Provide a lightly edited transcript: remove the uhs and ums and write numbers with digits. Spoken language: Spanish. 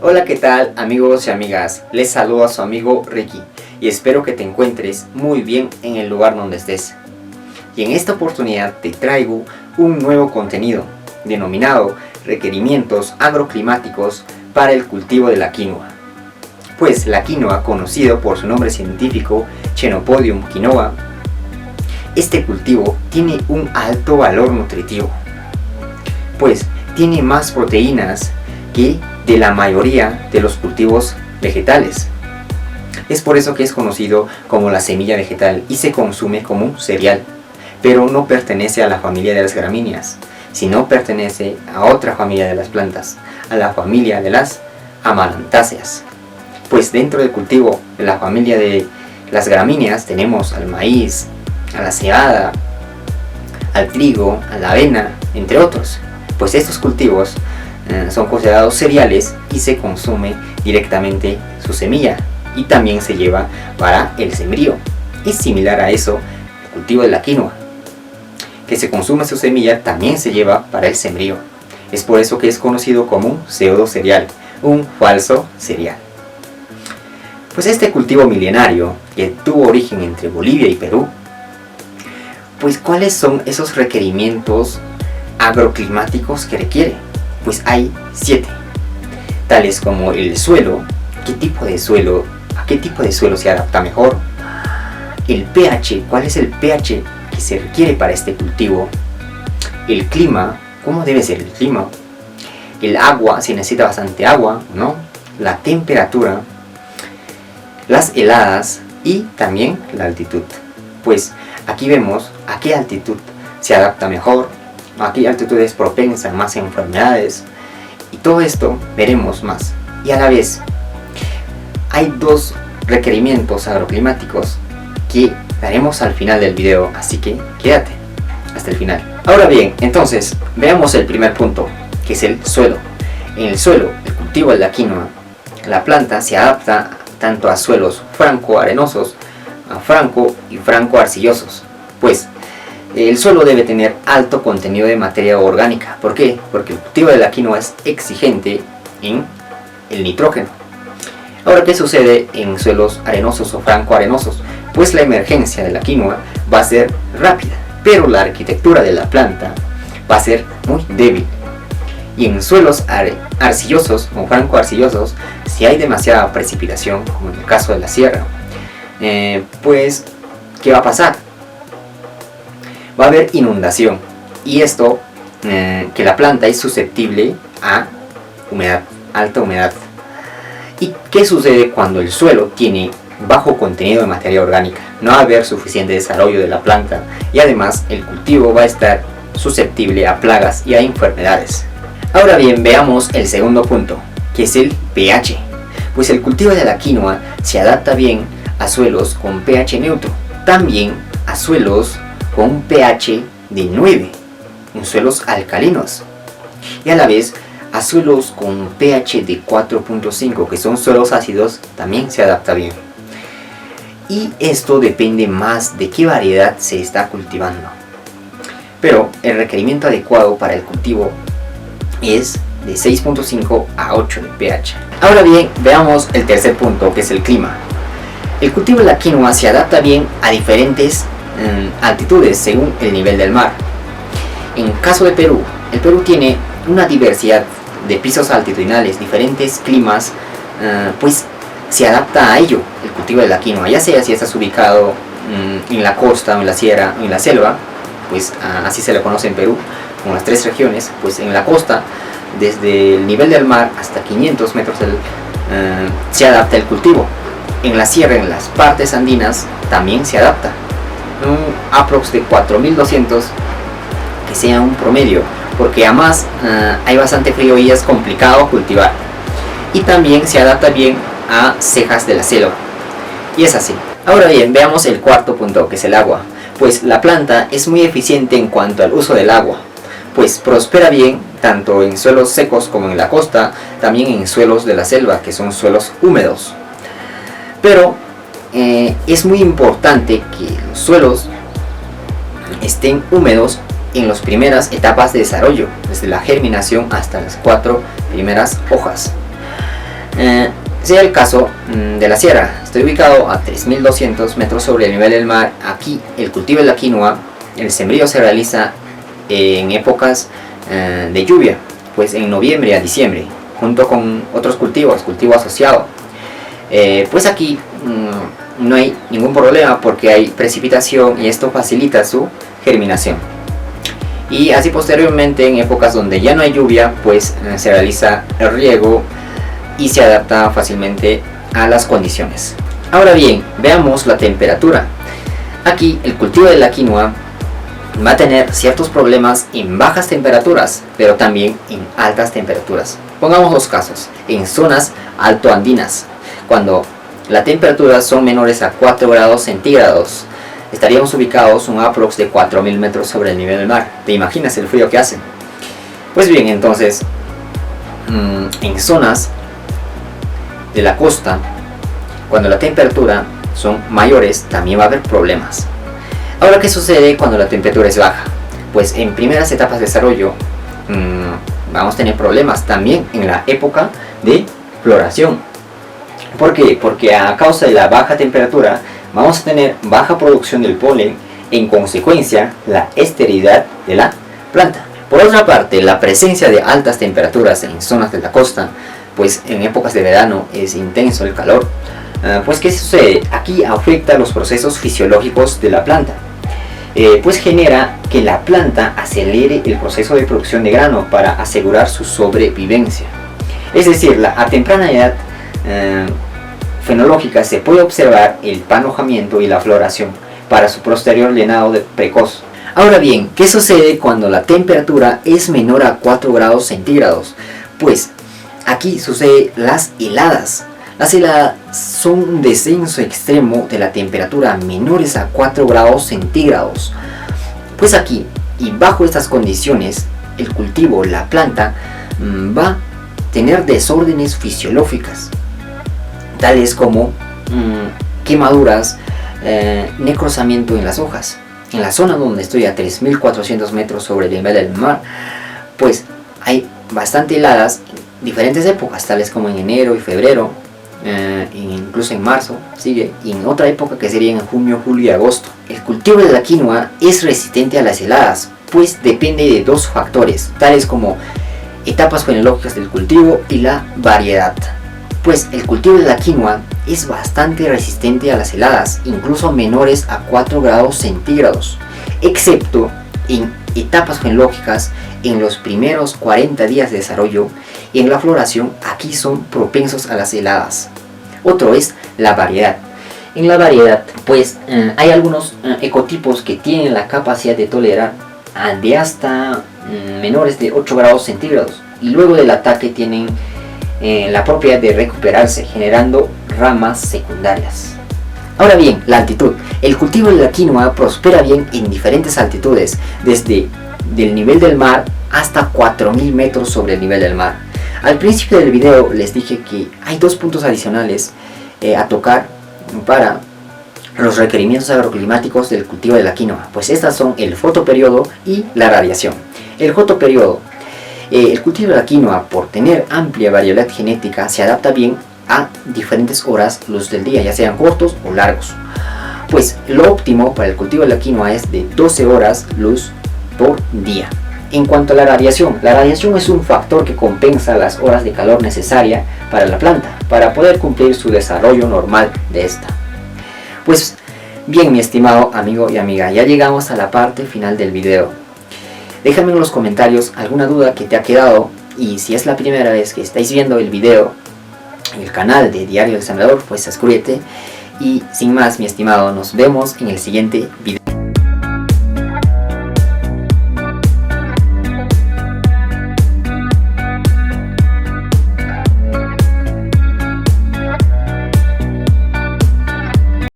Hola, ¿qué tal amigos y amigas? Les saludo a su amigo Ricky y espero que te encuentres muy bien en el lugar donde estés. Y en esta oportunidad te traigo un nuevo contenido denominado requerimientos agroclimáticos para el cultivo de la quinoa. Pues la quinoa, conocido por su nombre científico Chenopodium quinoa, este cultivo tiene un alto valor nutritivo, pues tiene más proteínas que de la mayoría de los cultivos vegetales. Es por eso que es conocido como la semilla vegetal y se consume como un cereal, pero no pertenece a la familia de las gramíneas, sino pertenece a otra familia de las plantas, a la familia de las amarantáceas. Pues dentro del cultivo de la familia de las gramíneas tenemos al maíz, a la cebada, al trigo, a la avena, entre otros. Pues estos cultivos son considerados cereales y se consume directamente su semilla y también se lleva para el sembrío. Es similar a eso el cultivo de la quinoa, que se consume su semilla, también se lleva para el sembrío. Es por eso que es conocido como un pseudo cereal, un falso cereal. Pues este cultivo milenario que tuvo origen entre Bolivia y Perú, pues ¿cuáles son esos requerimientos agroclimáticos que requiere? Pues hay 7, tales como el suelo, a qué tipo de suelo se adapta mejor, el pH, cuál es el pH que se requiere para este cultivo, el clima, cómo debe ser el clima, el agua, si necesita bastante agua o no, la temperatura, las heladas y también la altitud. Pues aquí vemos a qué altitud se adapta mejor, a qué altitud es propensa a más enfermedades, y todo esto veremos más. Y a la vez hay 2 requerimientos agroclimáticos que daremos al final del video, así que quédate hasta el final. Ahora bien, entonces veamos el primer punto, que es el suelo. En el suelo, el cultivo de la quinoa, la planta se adapta tanto a suelos franco-arenosos, a franco y franco-arcillosos. Pues el suelo debe tener alto contenido de materia orgánica. ¿Por qué? Porque el cultivo de la quinoa es exigente en el nitrógeno. Ahora, ¿qué sucede en suelos arenosos o franco-arenosos? Pues la emergencia de la quinoa va a ser rápida, pero la arquitectura de la planta va a ser muy débil. Y en suelos arcillosos o franco-arcillosos, si hay demasiada precipitación, como en el caso de la sierra, pues ¿qué va a pasar? Va a haber inundación, y esto que la planta es susceptible a humedad, alta humedad. ¿Y qué sucede cuando el suelo tiene bajo contenido de materia orgánica? No va a haber suficiente desarrollo de la planta y además el cultivo va a estar susceptible a plagas y a enfermedades. Ahora bien, veamos el segundo punto, que es el pH. Pues el cultivo de la quinoa se adapta bien a suelos con pH neutro, también a suelos con un pH de 9, en suelos alcalinos, y a la vez a suelos con pH de 4.5, que son suelos ácidos, también se adapta bien. Y esto depende más de qué variedad se está cultivando. Pero el requerimiento adecuado para el cultivo es de 6.5 a 8 de pH. Ahora bien, veamos el tercer punto, que es el clima. El cultivo de la quinoa se adapta bien a diferentes altitudes según el nivel del mar. En caso de Perú, el Perú tiene una diversidad de pisos altitudinales, diferentes climas, pues se adapta a ello el cultivo de la quinoa, ya sea si estás ubicado en la costa, o en la sierra, o en la selva, pues así se le conoce en Perú, como las 3 regiones. Pues en la costa, desde el nivel del mar hasta 500 metros se adapta el cultivo. En la sierra, en las partes andinas, también se adapta. Un aprox de 4200, que sea un promedio, porque además hay bastante frío y es complicado cultivar. Y también se adapta bien a cejas de la selva, y es así. Ahora bien, veamos el cuarto punto, que es el agua. Pues la planta es muy eficiente en cuanto al uso del agua, pues prospera bien tanto en suelos secos como en la costa, también en suelos de la selva, que son suelos húmedos. Pero es muy importante que los suelos estén húmedos en las primeras etapas de desarrollo, desde la germinación hasta las 4 primeras hojas. Sea el caso de la sierra. Estoy ubicado a 3200 metros sobre el nivel del mar. Aquí el cultivo de la quinoa, el sembrío se realiza en épocas de lluvia, pues en noviembre a diciembre, junto con otros cultivo asociado. Pues aquí no hay ningún problema porque hay precipitación y esto facilita su germinación. Y así posteriormente, en épocas donde ya no hay lluvia, pues se realiza el riego y se adapta fácilmente a las condiciones. Ahora bien, veamos la temperatura. Aquí el cultivo de la quinoa va a tener ciertos problemas en bajas temperaturas, pero también en altas temperaturas. Pongamos dos casos: en zonas altoandinas, cuando las temperaturas son menores a 4 grados centígrados, estaríamos ubicados un aprox de 4000 metros sobre el nivel del mar. ¿Te imaginas el frío que hace? Pues bien, entonces, en zonas de la costa, cuando la temperatura son mayores, también va a haber problemas. Ahora, ¿qué sucede cuando la temperatura es baja? Pues en primeras etapas de desarrollo vamos a tener problemas también en la época de floración. ¿Por qué? Porque a causa de la baja temperatura vamos a tener baja producción del polen, en consecuencia la esterilidad de la planta. Por otra parte, la presencia de altas temperaturas en zonas de la costa, pues en épocas de verano es intenso el calor, pues ¿qué sucede? Aquí afecta los procesos fisiológicos de la planta, pues genera que la planta acelere el proceso de producción de grano para asegurar su sobrevivencia. Es decir, a temprana edad fenológica se puede observar el panojamiento y la floración para su posterior llenado de precoz. Ahora bien, ¿qué sucede cuando la temperatura es menor a 4 grados centígrados? Pues aquí sucede las heladas. Las heladas son un descenso extremo de la temperatura menores a 4 grados centígrados. Pues aquí, y bajo estas condiciones, el cultivo, la planta, va a tener desórdenes fisiológicas, tales como quemaduras, necrosamiento en las hojas. En la zona donde estoy a 3400 metros sobre el nivel del mar, pues hay bastante heladas en diferentes épocas, tales como en enero y febrero, incluso en marzo, sigue, y en otra época que sería en junio, julio y agosto. El cultivo de la quinoa es resistente a las heladas, pues depende de dos factores, tales como etapas fenológicas del cultivo y la variedad. Pues el cultivo de la quinoa es bastante resistente a las heladas, incluso menores a 4 grados centígrados, excepto en etapas fenológicas en los primeros 40 días de desarrollo, y en la floración aquí son propensos a las heladas. Otro es la variedad. En la variedad, pues hay algunos ecotipos que tienen la capacidad de tolerar de hasta menores de 8 grados centígrados, y luego del ataque tienen la propiedad de recuperarse, generando ramas secundarias. Ahora bien, la altitud. El cultivo de la quinoa prospera bien en diferentes altitudes, desde el nivel del mar hasta 4000 metros sobre el nivel del mar. Al principio del video les dije que hay dos puntos adicionales a tocar para los requerimientos agroclimáticos del cultivo de la quinoa, pues estas son el fotoperiodo y la radiación. El fotoperiodo. El cultivo de la quinoa, por tener amplia variedad genética, se adapta bien a diferentes horas luz del día, ya sean cortos o largos. Pues lo óptimo para el cultivo de la quinoa es de 12 horas luz por día. En cuanto a la radiación es un factor que compensa las horas de calor necesarias para la planta, para poder cumplir su desarrollo normal de esta. Pues bien, mi estimado amigo y amiga, ya llegamos a la parte final del video. Déjame en los comentarios alguna duda que te ha quedado, y si es la primera vez que estáis viendo el video en el canal de Diario del Sembrador, pues suscríbete. Y sin más, mi estimado, nos vemos en el siguiente video.